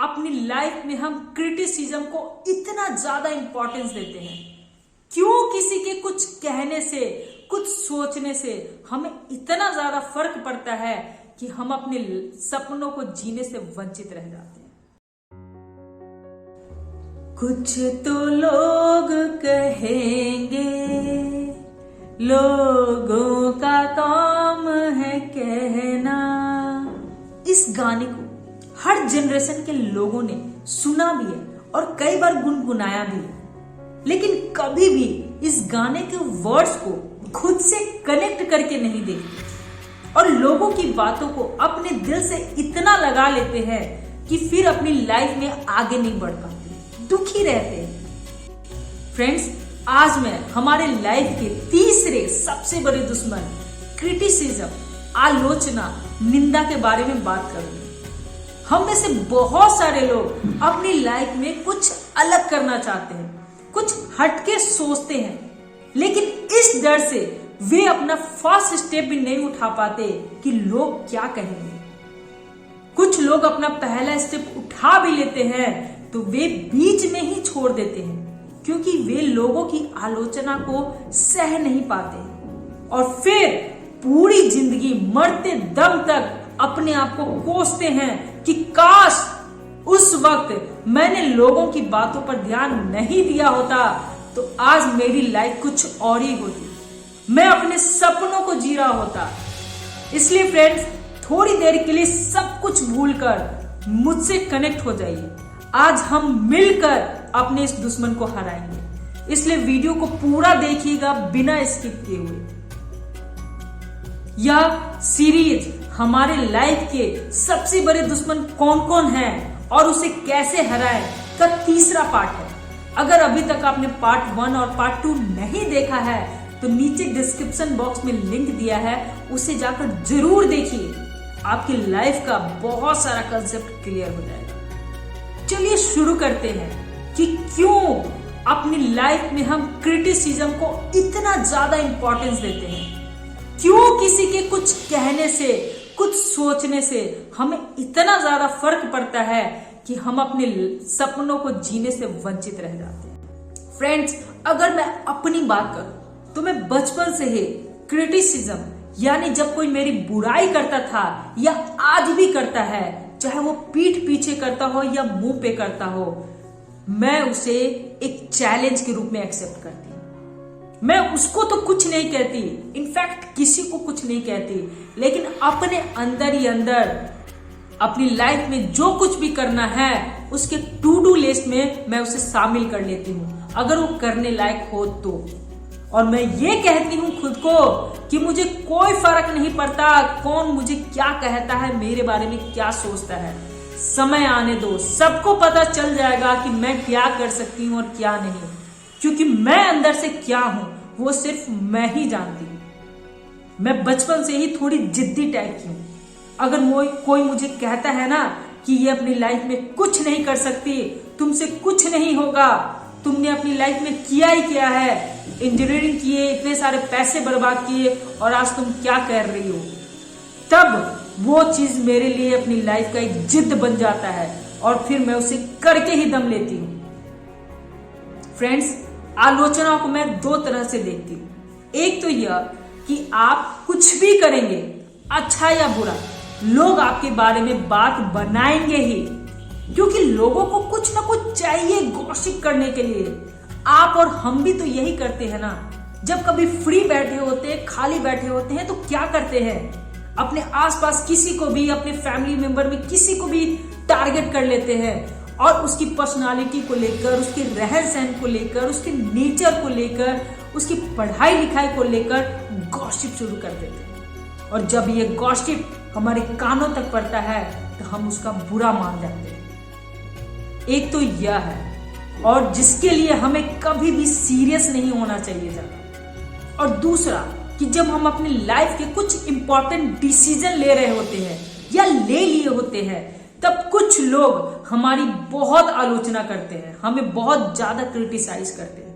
अपनी लाइफ में हम क्रिटिसिज्म को इतना ज्यादा इंपॉर्टेंस देते हैं? क्यों किसी के कुछ कहने से, कुछ सोचने से हमें इतना ज्यादा फर्क पड़ता है कि हम अपने सपनों को जीने से वंचित रह जाते हैं? कुछ तो लोग कहेंगे, लोगों का काम है कहना। इस गाने को हर जनरेशन के लोगों ने सुना भी है और कई बार गुनगुनाया भी है, लेकिन कभी भी इस गाने के वर्ड्स को खुद से कनेक्ट करके नहीं देखते और लोगों की बातों को अपने दिल से इतना लगा लेते हैं कि फिर अपनी लाइफ में आगे नहीं बढ़ पाते, दुखी रहते हैं। फ्रेंड्स, आज मैं हमारे लाइफ के तीसरे सबसे बड़े दुश्मन क्रिटिसिज्म, आलोचना, निंदा के बारे में बात करूंगी। हम में से बहुत सारे लोग अपनी लाइफ में कुछ अलग करना चाहते हैं, कुछ हटके सोचते हैं, लेकिन इस डर से वे अपना फर्स्ट स्टेप भी नहीं उठा पाते कि लोग क्या कहेंगे। कुछ लोग अपना पहला स्टेप उठा भी लेते हैं तो वे बीच में ही छोड़ देते हैं क्योंकि वे लोगों की आलोचना को सह नहीं पाते और फिर पूरी जिंदगी मरते दम तक अपने आप को कोसते हैं कि काश उस वक्त मैंने लोगों की बातों पर ध्यान नहीं दिया होता तो आज मेरी लाइफ कुछ और ही होती, मैं अपने सपनों को जी रहा होता। इसलिए फ्रेंड्स, थोड़ी देर के लिए सब कुछ भूलकर मुझसे कनेक्ट हो जाइए। आज हम मिलकर अपने इस दुश्मन को हराएंगे, इसलिए वीडियो को पूरा देखिएगा बिना स्किप किए हुए। यह सीरीज हमारे लाइफ के सबसे बड़े दुश्मन कौन कौन हैं और उसे कैसे हराएं का तीसरा पार्ट है। अगर अभी तक आपने पार्ट 1 और पार्ट 2 नहीं देखा है तो नीचे डिस्क्रिप्शन बॉक्स में लिंक दिया है, उसे जाकर जरूर देखिए। आपकी लाइफ का बहुत सारा कंसेप्ट क्लियर हो जाएगा। चलिए शुरू करते हैं कि क्यों अपनी लाइफ में हम क्रिटिसिज्म को इतना ज्यादा इंपॉर्टेंस देते हैं। क्यों किसी के कुछ कहने से, कुछ सोचने से हमें इतना ज्यादा फर्क पड़ता है कि हम अपने सपनों को जीने से वंचित रह जाते हैं। फ्रेंड्स, अगर मैं अपनी बात करूं तो मैं बचपन से ही क्रिटिसिज्म, यानी जब कोई मेरी बुराई करता था या आज भी करता है, चाहे वो पीठ पीछे करता हो या मुंह पे करता हो, मैं उसे एक चैलेंज के रूप में एक्सेप्ट करती। मैं उसको तो कुछ नहीं कहती, इनफैक्ट किसी को कुछ नहीं कहती, लेकिन अपने अंदर ही अंदर अपनी लाइफ में जो कुछ भी करना है उसके टू डू लिस्ट में मैं उसे शामिल कर लेती हूँ, अगर वो करने लायक हो तो। और मैं ये कहती हूँ खुद को कि मुझे कोई फर्क नहीं पड़ता कौन मुझे क्या कहता है, मेरे बारे में क्या सोचता है, समय आने दो, सबको पता चल जाएगा कि मैं क्या कर सकती हूँ और क्या नहीं, क्योंकि मैं अंदर से क्या हूं वो सिर्फ मैं ही जानती हूं। मैं बचपन से ही थोड़ी जिद्दी टाइप की हूं। अगर कोई मुझे कहता है ना कि ये अपनी लाइफ में कुछ नहीं कर सकती, तुमसे कुछ नहीं होगा, तुमने अपनी लाइफ में किया ही क्या है, इंजीनियरिंग किए, इतने सारे पैसे बर्बाद किए और आज तुम क्या कर रही हो, तब वो चीज मेरे लिए अपनी लाइफ का एक जिद बन जाता है और फिर मैं उसे करके ही दम लेती हूँ। फ्रेंड्स, आलोचना को मैं दो तरह से देखती हूँ। एक तो यह कि आप कुछ भी करेंगे, अच्छा या बुरा, लोग आपके बारे में बात बनाएंगे ही, क्योंकि लोगों को कुछ ना कुछ चाहिए गॉसिप करने के लिए। आप और हम भी तो यही करते हैं ना। जब कभी फ्री बैठे होते हैं, खाली बैठे होते हैं तो क्या करते हैं, अपने आसपास किसी को भी, अपने फैमिली मेंबर में किसी को भी टारगेट कर लेते हैं और उसकी पर्सनालिटी को लेकर, उसके रहन सहन को लेकर, उसके नेचर को लेकर, उसकी पढ़ाई लिखाई को लेकर गॉसिप शुरू कर देते हैं। और जब ये गॉसिप हमारे कानों तक पड़ता है तो हम उसका बुरा मान जाते हैं। एक तो यह है, और जिसके लिए हमें कभी भी सीरियस नहीं होना चाहिए ज्यादा। और दूसरा कि जब हम अपनी लाइफ के कुछ इंपॉर्टेंट डिसीजन ले रहे होते हैं या ले लिए होते हैं, तब कुछ लोग हमारी बहुत आलोचना करते हैं, हमें बहुत ज्यादा क्रिटिसाइज करते हैं।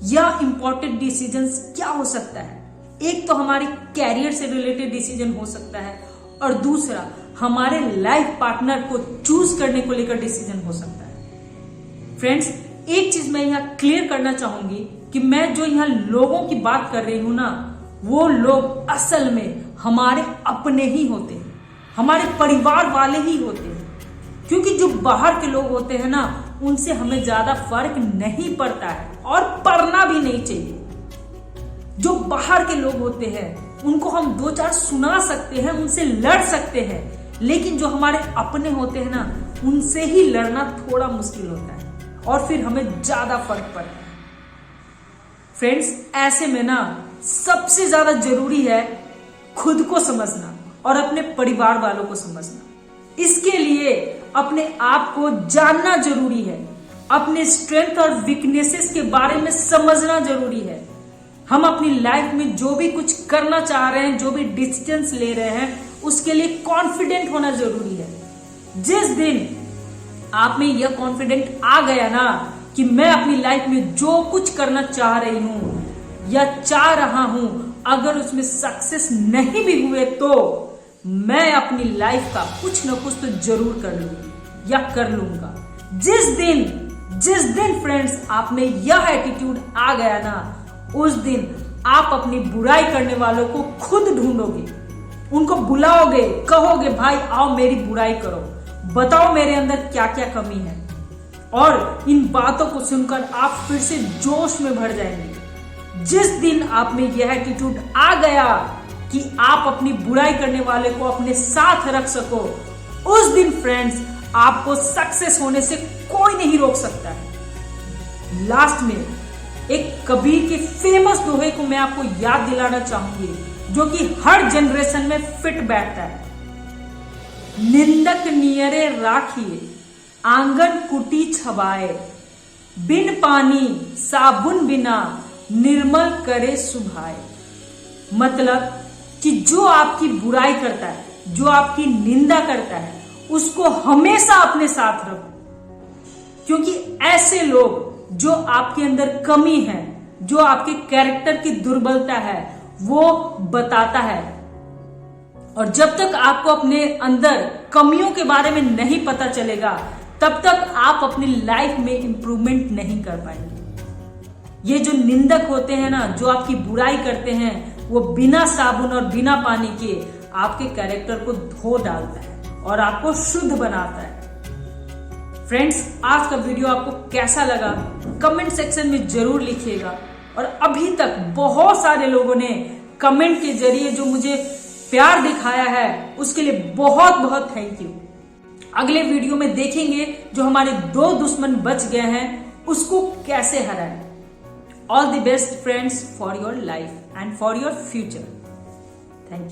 यह इंपॉर्टेंट डिसीजंस क्या हो सकता है? एक तो हमारी कैरियर से रिलेटेड डिसीजन हो सकता है और दूसरा हमारे लाइफ पार्टनर को चूज करने को लेकर डिसीजन हो सकता है। फ्रेंड्स, एक चीज मैं यहाँ क्लियर करना चाहूंगी कि मैं जो यहाँ लोगों की बात कर रही हूं ना, वो लोग असल में हमारे अपने ही होते हैं, हमारे परिवार वाले ही होते हैं। क्योंकि जो बाहर के लोग होते हैं ना, उनसे हमें ज्यादा फर्क नहीं पड़ता है और पड़ना भी नहीं चाहिए। जो बाहर के लोग होते हैं उनको हम दो चार सुना सकते हैं, उनसे लड़ सकते हैं, लेकिन जो हमारे अपने होते हैं ना, उनसे ही लड़ना थोड़ा मुश्किल होता है और फिर हमें ज्यादा फर्क पड़ता है। फ्रेंड्स, ऐसे में ना सबसे ज्यादा जरूरी है खुद को समझना और अपने परिवार वालों को समझना। इसके लिए अपने आप को जानना जरूरी है, अपने स्ट्रेंथ और वीकनेसेस के बारे में समझना जरूरी है। हम अपनी लाइफ में जो भी कुछ करना चाह रहे हैं, जो भी डिसीजंस ले रहे हैं, उसके लिए कॉन्फिडेंट होना जरूरी है। जिस दिन आप में यह कॉन्फिडेंट आ गया ना कि मैं अपनी लाइफ में जो कुछ करना चाह रही हूं या चाह रहा हूं, अगर उसमें सक्सेस नहीं भी हुए तो मैं अपनी लाइफ का कुछ ना कुछ तो जरूर कर लूंगी या कर लूंगा। जिस दिन फ्रेंड्स आप में यह एटीट्यूड आ गया ना, उस दिन आप अपनी बुराई करने वालों को खुद ढूंढोगे, उनको बुलाओगे, कहोगे भाई आओ मेरी बुराई करो, बताओ मेरे अंदर क्या क्या कमी है। और इन बातों को सुनकर आप फिर से जोश में भर जाएंगे। जिस दिन आप में यह एटीट्यूड आ गया कि आप अपनी बुराई करने वाले को अपने साथ रख सको, उस दिन फ्रेंड्स आपको सक्सेस होने से कोई नहीं रोक सकता है। लास्ट में एक कबीर के फेमस दोहे को मैं आपको याद दिलाना चाहूंगी, जो कि हर जनरेशन में फिट बैठता है। निंदक नियरे राखिए, आंगन कुटी छवाए, बिन पानी साबुन बिना निर्मल करे सुभाए। मतलब कि जो आपकी बुराई करता है, जो आपकी निंदा करता है, उसको हमेशा अपने साथ रखो, क्योंकि ऐसे लोग जो आपके अंदर कमी है, जो आपके कैरेक्टर की दुर्बलता है, वो बताता है। और जब तक आपको अपने अंदर कमियों के बारे में नहीं पता चलेगा, तब तक आप अपनी लाइफ में इंप्रूवमेंट नहीं कर पाएंगे। ये जो निंदक होते हैं ना, जो आपकी बुराई करते हैं, वो बिना साबुन और बिना पानी के आपके कैरेक्टर को धो डालता है और आपको शुद्ध बनाता है। फ्रेंड्स, आज का वीडियो आपको कैसा लगा कमेंट सेक्शन में जरूर लिखिएगा। और अभी तक बहुत सारे लोगों ने कमेंट के जरिए जो मुझे प्यार दिखाया है, उसके लिए बहुत बहुत थैंक यू। अगले वीडियो में देखेंगे जो हमारे 2 दुश्मन बच गए हैं, उसको कैसे हराएं। All the best friends for your life and for your future. Thank you.